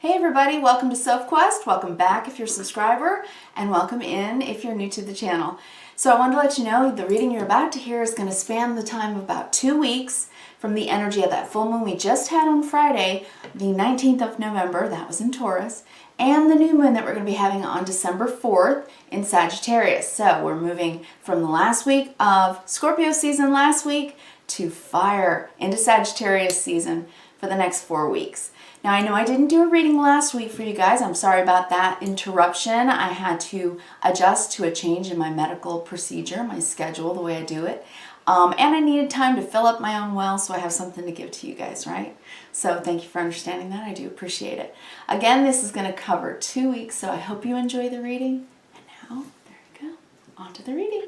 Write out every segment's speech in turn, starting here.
Hey everybody, welcome to Sophquest. Welcome back if you're a subscriber, and welcome in if you're new to the channel. So I wanted to let you know the reading you're about to hear is going to span the time of about 2 weeks from the energy of that full moon we just had on Friday, the 19th of November, that was in Taurus, and the new moon that we're going to be having on December 4th in Sagittarius. So we're moving from the last week of Scorpio season last week to fire into Sagittarius season for the next 4 weeks. Now I know I didn't do a reading last week for you guys. I'm sorry about that interruption. I had to adjust to a change in my medical procedure, my schedule, the way I do it. And I needed time to fill up my own well so I have something to give to you guys, right? So thank you for understanding that. I do appreciate it. Again, this is going to cover 2 weeks, so I hope you enjoy the reading. And now, there we go. On to the reading.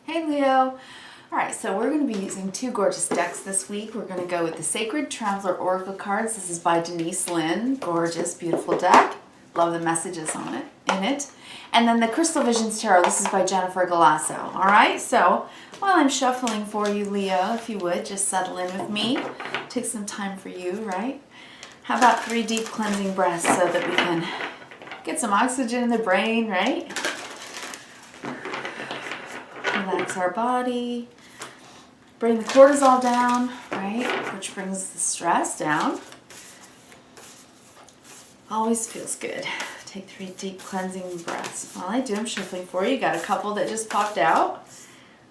Hey Leo. Alright, so we're going to be using 2 gorgeous decks this week. We're going to go with the Sacred Traveler Oracle cards. This is by Denise Lynn. Gorgeous, beautiful deck. Love the messages on it, in it. And then the Crystal Visions Tarot. This is by Jennifer Galasso. Alright, so while I'm shuffling for you, Leo, if you would, just settle in with me. Take some time for you, right? How about 3 deep cleansing breaths so that we can get some oxygen in the brain, right? Relax our body. Bring the cortisol down, right? Which brings the stress down. Always feels good. Take 3 deep cleansing breaths. While I do, I'm shuffling for you. Got a couple that just popped out.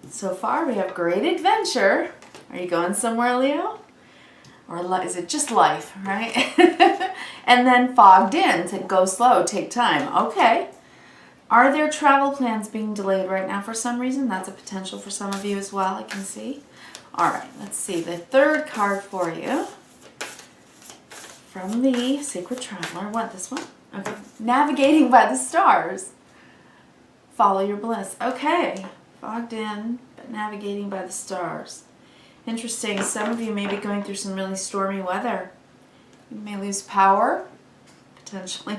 So far, we have great adventure. Are you going somewhere, Leo? Or is it just life, right? And then fogged in, to go slow, take time. Okay. Are there travel plans being delayed right now for some reason? That's a potential for some of you as well, I can see. All right, let's see. The 3rd card for you from the Sacred Traveler. What, this one? Okay. Navigating by the stars. Follow your bliss. Okay. Fogged in, but navigating by the stars. Interesting. Some of you may be going through some really stormy weather. You may lose power, potentially.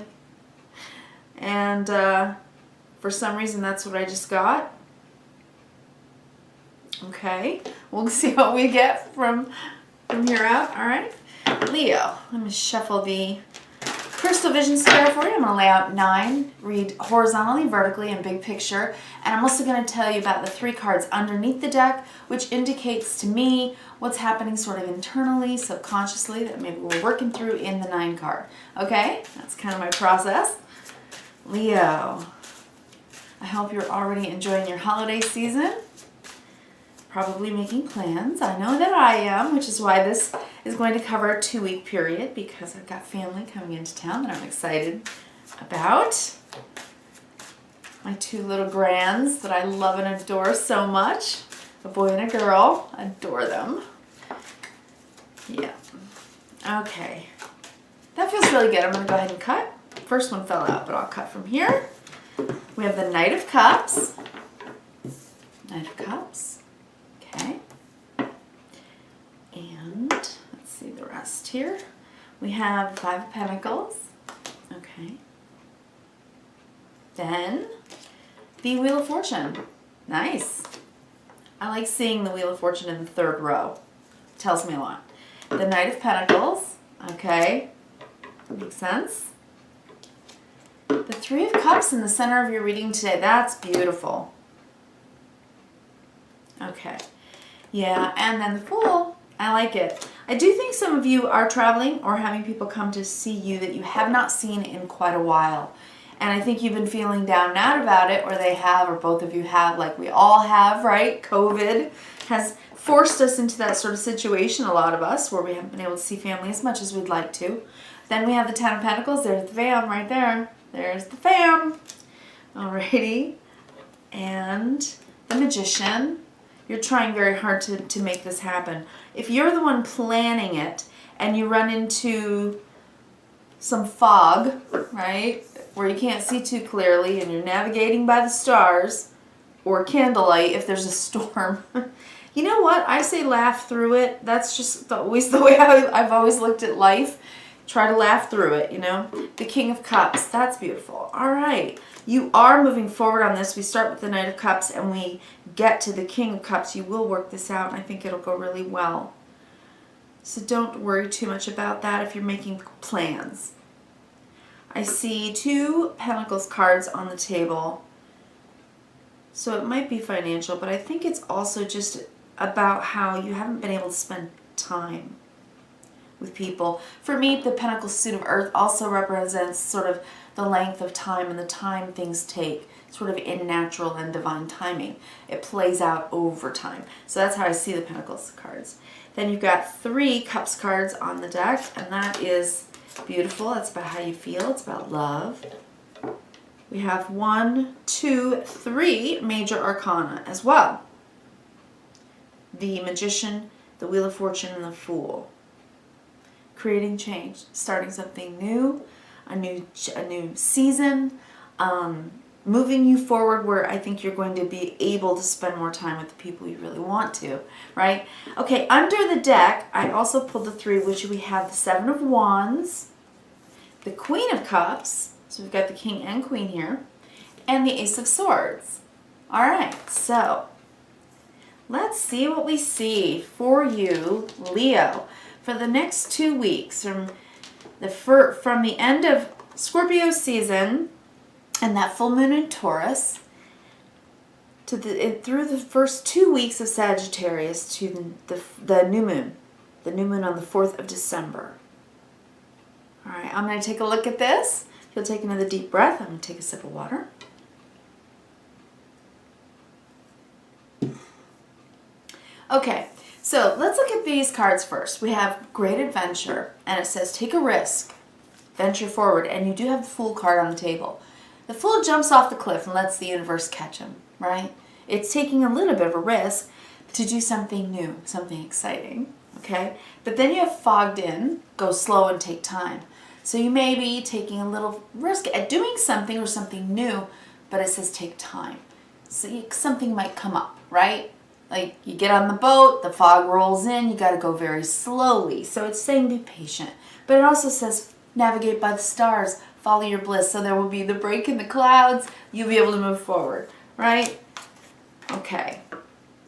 And for some reason, that's what I just got. Okay, we'll see what we get from here out. All right, Leo, let me shuffle the Crystal Visions Tarot for you. I'm going to lay out 9, read horizontally, vertically, and big picture. And I'm also going to tell you about the 3 cards underneath the deck, which indicates to me what's happening sort of internally, subconsciously, that maybe we're working through in the 9 card. Okay, that's kind of my process. Leo, I hope you're already enjoying your holiday season. Probably making plans. I know that I am, which is why this is going to cover a 2-week period, because I've got family coming into town that I'm excited about. My 2 little grands that I love and adore so much. A boy and a girl. Adore them. Yeah. Okay. That feels really good. I'm going to go ahead and cut. First one fell out, but I'll cut from here. We have the Knight of Cups. Knight of Cups. Okay. And let's see the rest here. We have 5 of Pentacles. Okay. Then the Wheel of Fortune. Nice. I like seeing the Wheel of Fortune in the 3rd row. Tells me a lot. The Knight of Pentacles. Okay. Makes sense. The 3 of Cups in the center of your reading today. That's beautiful. Okay. Yeah, and then the Fool. I like it. I do think some of you are traveling or having people come to see you that you have not seen in quite a while. And I think you've been feeling down and out about it, or they have, or both of you have, like we all have, right? COVID has forced us into that sort of situation, a lot of us, where we haven't been able to see family as much as we'd like to. Then we have the 10 of Pentacles. There's the fam right there. There's the fam. Alrighty. And the Magician. You're trying very hard to make this happen. If you're the one planning it and you run into some fog, right, where you can't see too clearly and you're navigating by the stars or candlelight if there's a storm, you know what? I say laugh through it. That's just always the way I've always looked at life. Try to laugh through it, you know. The King of Cups. That's beautiful. All right. You are moving forward on this. We start with the Knight of Cups and we get to the King of Cups. You will work this out, and I think it'll go really well. So don't worry too much about that if you're making plans. I see 2 Pentacles cards on the table. So it might be financial, but I think it's also just about how you haven't been able to spend time with people. For me, the Pentacle suit of Earth also represents sort of the length of time and the time things take, sort of in natural and divine timing. It plays out over time. So that's how I see the Pentacles cards. Then you've got 3 Cups cards on the deck, and that is beautiful. That's about how you feel. It's about love. We have 1, 2, 3 major arcana as well. The Magician, the Wheel of Fortune, and the Fool. Creating change, starting something new, a new season, moving you forward where I think you're going to be able to spend more time with the people you really want to, right? Okay, under the deck, I also pulled the 3, which we have the 7 of Wands, the Queen of Cups, so we've got the King and Queen here, and the Ace of Swords. All right, so let's see what we see for you, Leo, for the next 2 weeks from the end of Scorpio season and that full moon in Taurus to through the first 2 weeks of Sagittarius to the new moon on the 4th of December. All right, I'm going to take a look at this. If you'll take another deep breath, I'm going to take a sip of water. Okay, so let's look at these cards first. We have Great Adventure, and it says take a risk, venture forward, and you do have the Fool card on the table. The Fool jumps off the cliff and lets the universe catch him, right? It's taking a little bit of a risk to do something new, something exciting, okay? But then you have Fogged In, go slow and take time. So you may be taking a little risk at doing something or something new, but it says take time. So something might come up, right? Like you get on the boat, the fog rolls in, you got to go very slowly. So it's saying be patient. But it also says navigate by the stars, follow your bliss. So there will be the break in the clouds, you'll be able to move forward, right? Okay.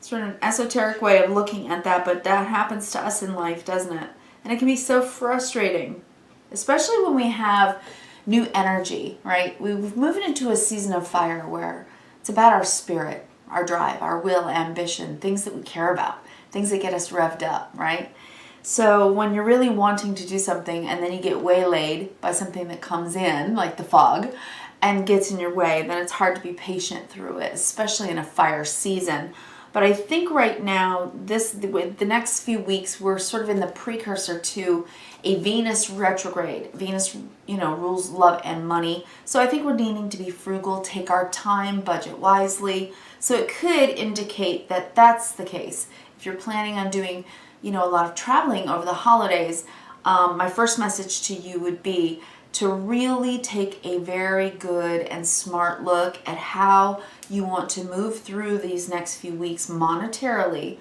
Sort of an esoteric way of looking at that, but that happens to us in life, doesn't it? And it can be so frustrating, especially when we have new energy, right? We've moved into a season of fire where it's about our spirit, our drive, our will, ambition, things that we care about, things that get us revved up, right? So when you're really wanting to do something and then you get waylaid by something that comes in, like the fog, and gets in your way, then it's hard to be patient through it, especially in a fire season. But I think right now, the next few weeks, we're sort of in the precursor to a Venus retrograde. Venus, rules love and money. So I think we're needing to be frugal, take our time, budget wisely. So it could indicate that that's the case. If you're planning on doing, a lot of traveling over the holidays, my first message to you would be to really take a very good and smart look at how you want to move through these next few weeks monetarily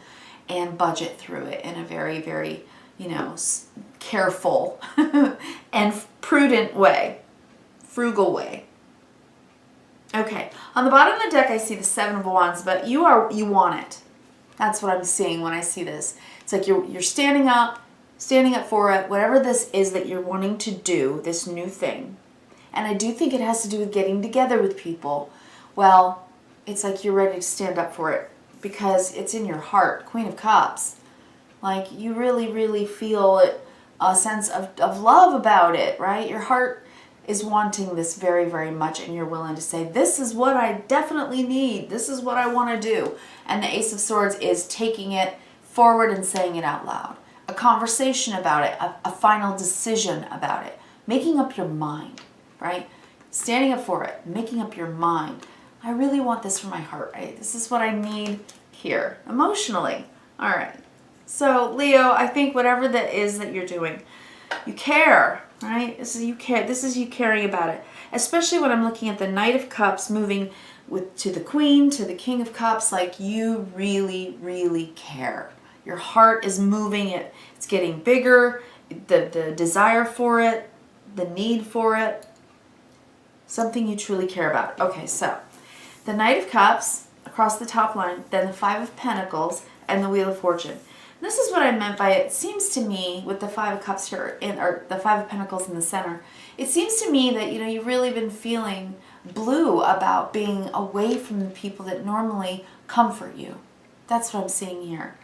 and budget through it in a very, very, careful and prudent way, frugal way. Okay, on the bottom of the deck I see the 7 of Wands, but you want it. That's what I'm seeing when I see this. It's like you're standing up for it, whatever this is that you're wanting to do, this new thing. And I do think it has to do with getting together with people. Well, it's like you're ready to stand up for it because it's in your heart. Queen of Cups. Like you really, really feel a sense of love about it, right? Your heart is wanting this very, very much, and you're willing to say, this is what I definitely need. This is what I want to do. And the Ace of Swords is taking it forward and saying it out loud. A conversation about it, a final decision about it. Making up your mind, right? Standing up for it, making up your mind. I really want this for my heart, right? This is what I need here, emotionally. All right. So, Leo, I think whatever that is that you're doing, you care, right? This is you care. This is you caring about it. Especially when I'm looking at the Knight of Cups moving to the Queen, to the King of Cups, like you really, really care. Your heart is moving, it's getting bigger, the desire for it, the need for it, something you truly care about. Okay, so the Knight of Cups across the top line, then the 5 of Pentacles, and the Wheel of Fortune. This is what I meant by it seems to me with the Five of Cups here, or the Five of Pentacles in the center, it seems to me that, you've really been feeling blue about being away from the people that normally comfort you. That's what I'm seeing here,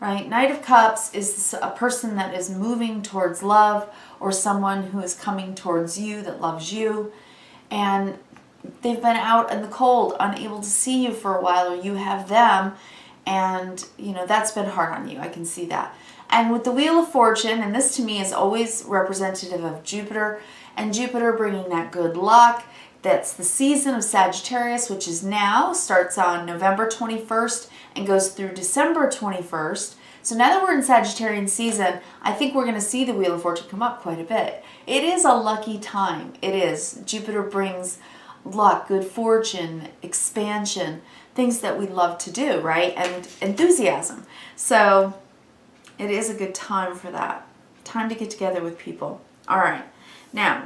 right? Knight of Cups is a person that is moving towards love, or someone who is coming towards you that loves you, and they've been out in the cold, unable to see you for a while, or you have them, and that's been hard on you. I can see that. And with the Wheel of Fortune, and this to me is always representative of Jupiter, and Jupiter bringing that good luck. That's the season of Sagittarius, which is now, starts on November 21st and goes through December 21st. So now that we're in Sagittarian season, I think we're going to see the Wheel of Fortune come up quite a bit. It is a lucky time. It is. Jupiter brings luck, good fortune, expansion, things that we love to do, right? And enthusiasm. So it is a good time for that. Time to get together with people. All right. Now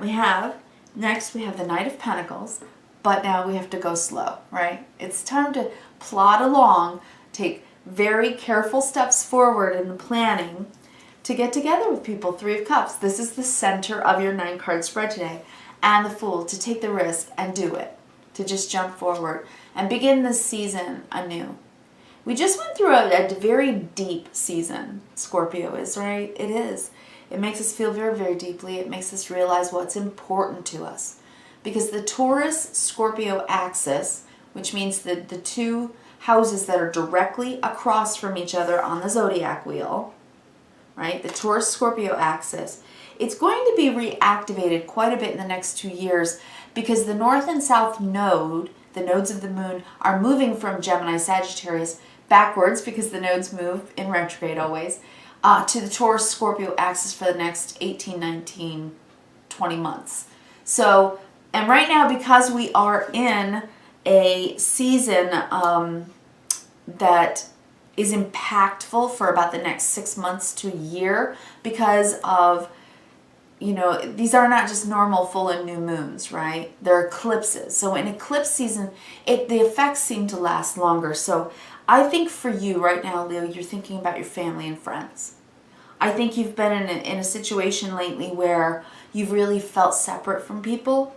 next we have the Knight of Pentacles, but now we have to go slow, right? It's time to plod along, take very careful steps forward in the planning to get together with people. Three of Cups. This is the center of your 9-card spread today. And the Fool, to take the risk and do it. To just jump forward and begin this season anew. We just went through a very deep season, Scorpio is, right? It is. It makes us feel very, very deeply. It makes us realize what's important to us. Because the Taurus-Scorpio axis, which means the two houses that are directly across from each other on the zodiac wheel, right? The Taurus-Scorpio axis, it's going to be reactivated quite a bit in the next 2 years because the North and South node, the nodes of the moon, are moving from Gemini Sagittarius backwards because the nodes move in retrograde always, to the Taurus-Scorpio axis for the next 18, 19, 20 months. So, and right now, because we are in a season that is impactful for about the next 6 months to a year because of, these are not just normal full and new moons, right? They're eclipses. So in eclipse season, the effects seem to last longer. So I think for you right now, Leo, you're thinking about your family and friends. I think you've been in a situation lately where you've really felt separate from people.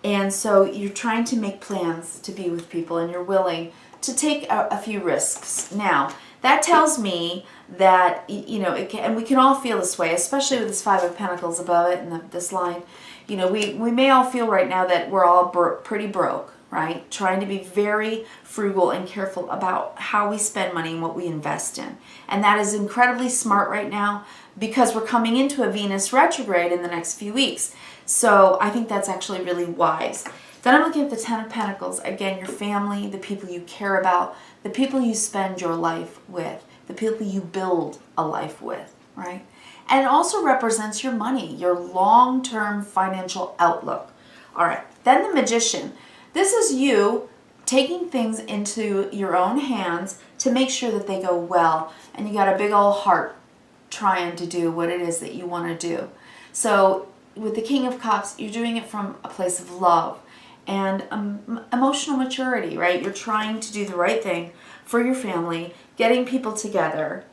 And so you're trying to make plans to be with people, and you're willing to take a few risks. Now, that tells me that, and we can all feel this way, especially with this Five of Pentacles above it and this line. We may all feel right now that we're all pretty broke, right? Trying to be very frugal and careful about how we spend money and what we invest in. And that is incredibly smart right now because we're coming into a Venus retrograde in the next few weeks. So I think that's actually really wise. Then I'm looking at the Ten of Pentacles. Again, your family, the people you care about, the people you spend your life with, the people you build a life with, right? And it also represents your money, your long-term financial outlook. All right, then the Magician. This is you taking things into your own hands to make sure that they go well. And you got a big old heart trying to do what it is that you want to do. So with the King of Cups, you're doing it from a place of love and emotional maturity, right? You're trying to do the right thing for your family, getting people together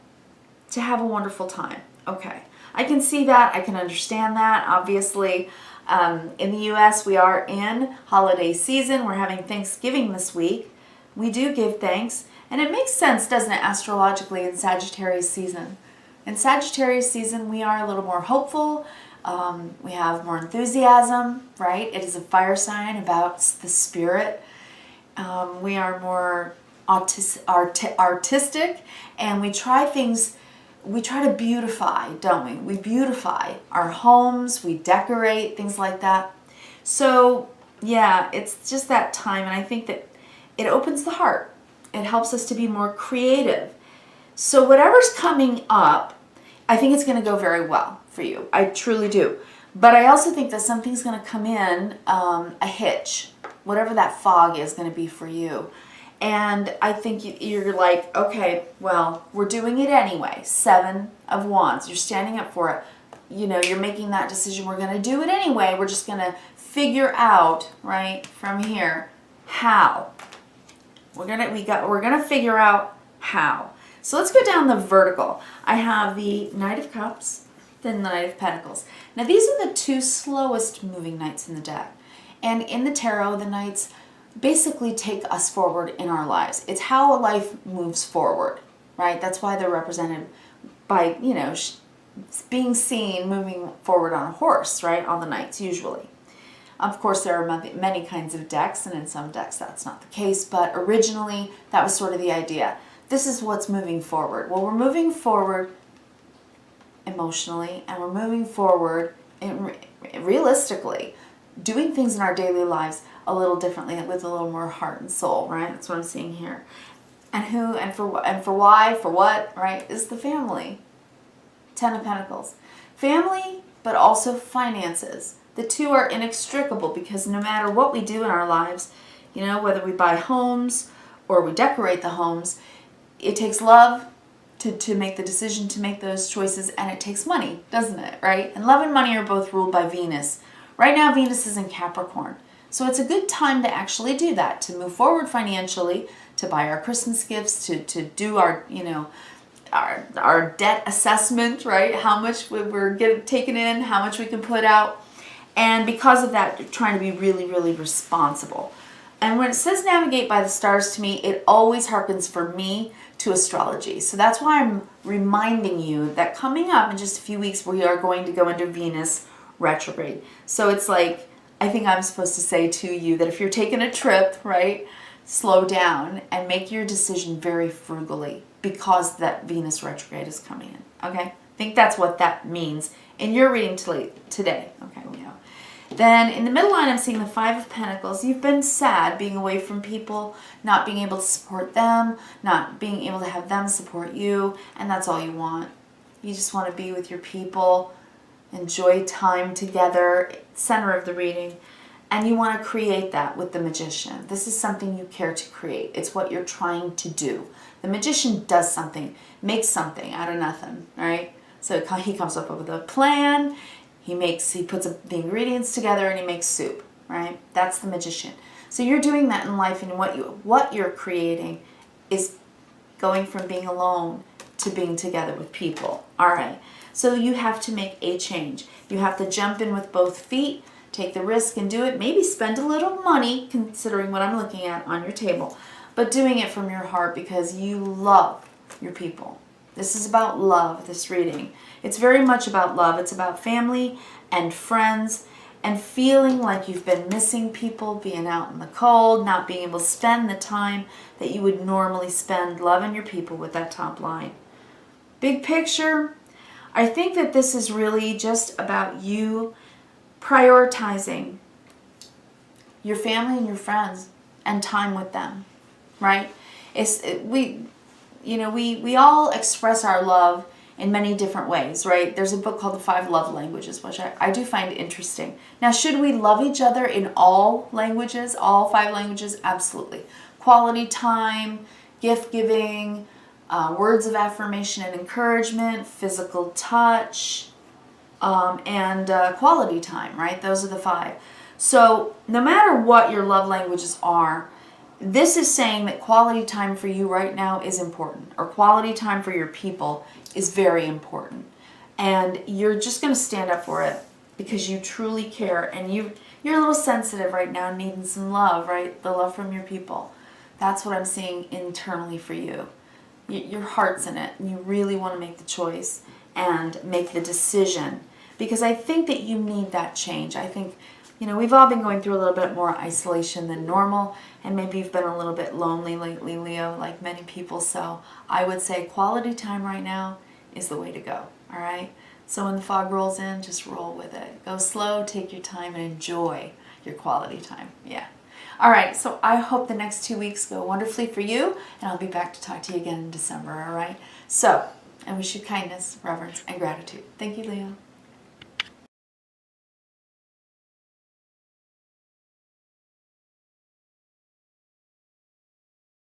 to have a wonderful time. Okay, I can see that. I can understand that. Obviously, in the U.S., we are in holiday season. We're having Thanksgiving this week. We do give thanks, and it makes sense, doesn't it, astrologically in Sagittarius season. In Sagittarius season, we are a little more hopeful. We have more enthusiasm, right? It is a fire sign about the spirit. We are more artistic, and we try things. We try to beautify, don't we? We beautify our homes, we decorate, things like that. So, yeah, it's just that time, and I think that it opens the heart. It helps us to be more creative. So whatever's coming up, I think it's going to go very well for you. I truly do. But I also think that something's going to come in, a hitch, whatever that fog is going to be for you. And I think you're like, okay, well, we're doing it anyway. Seven of Wands. You're standing up for it. You're making that decision. We're going to do it anyway. We're just going to figure out, right, from here, how. We're going to figure out how. So let's go down the vertical. I have the Knight of Cups, then the Knight of Pentacles. Now these are the two slowest moving knights in the deck. And in the tarot, the knights basically take us forward in our lives. It's how a life moves forward, right? That's why they're represented by, you know, being seen moving forward on a horse, right? All the knights usually. Of course, there are many kinds of decks, and in some decks that's not the case, but originally that was sort of the idea. This is what's moving forward. Well, we're moving forward emotionally, and we're moving forward realistically, doing things in our daily lives a little differently, with a little more heart and soul, right? That's what I'm seeing here. And who, and for why, for what, right, is the family. Ten of Pentacles. Family, but also finances. The two are inextricable, because no matter what we do in our lives, you know, whether we buy homes or we decorate the homes, it takes love to make the decision to make those choices, and it takes money, doesn't it, right? And love and money are both ruled by Venus. Right now, Venus is in Capricorn. So it's a good time to actually do that, to move forward financially, to buy our Christmas gifts, to do our, you know, our debt assessment, right? How much we're taken in, how much we can put out. And because of that, trying to be really, really responsible. And when it says navigate by the stars, to me, it always harkens for me to astrology. So that's why I'm reminding you that coming up in just a few weeks, we are going to go into Venus retrograde. So it's like, I think I'm supposed to say to you that if you're taking a trip, right, slow down and make your decision very frugally, because that Venus retrograde is coming in, okay? I think that's what that means in your reading today. Okay, we go. Then in the middle line, I'm seeing the Five of Pentacles. You've been sad being away from people, not being able to support them, not being able to have them support you, and that's all you want. You just want to be with your people, enjoy time together, center of the reading, and you want to create that with the Magician. This is something you care to create. It's what you're trying to do. The Magician does something, makes something out of nothing, right? So he comes up with a plan, he puts the ingredients together, and he makes soup, right? That's the Magician. So you're doing that in life, and what you're creating is going from being alone to being together with people, all right? So you have to make a change. You have to jump in with both feet, take the risk and do it. Maybe spend a little money, considering what I'm looking at on your table, but doing it from your heart because you love your people. This is about love, this reading. It's very much about love. It's about family and friends and feeling like you've been missing people, being out in the cold, not being able to spend the time that you would normally spend loving your people with that top line. Big picture, I think that this is really just about you prioritizing your family and your friends and time with them, right? We all express our love in many different ways, right? There's a book called The 5 Love Languages, which I do find interesting. Now, should we love each other in all languages, all 5 languages? Absolutely. Quality time, gift giving, words of affirmation and encouragement, physical touch, and quality time, right? Those are the 5. So no matter what your love languages are, this is saying that quality time for you right now is important, or quality time for your people is very important. And you're just going to stand up for it because you truly care, and you're a little sensitive right now, needing some love, right? The love from your people. That's what I'm seeing internally for you. Your heart's in it, and you really want to make the choice and make the decision, because I think that you need that change. I think, we've all been going through a little bit more isolation than normal, and maybe you've been a little bit lonely lately, Leo, like many people. So I would say quality time right now is the way to go, all right? So when the fog rolls in, just roll with it. Go slow, take your time, and enjoy your quality time. Yeah. All right, so I hope the next 2 weeks go wonderfully for you, and I'll be back to talk to you again in December, all right? So, I wish you kindness, reverence, and gratitude. Thank you, Leo.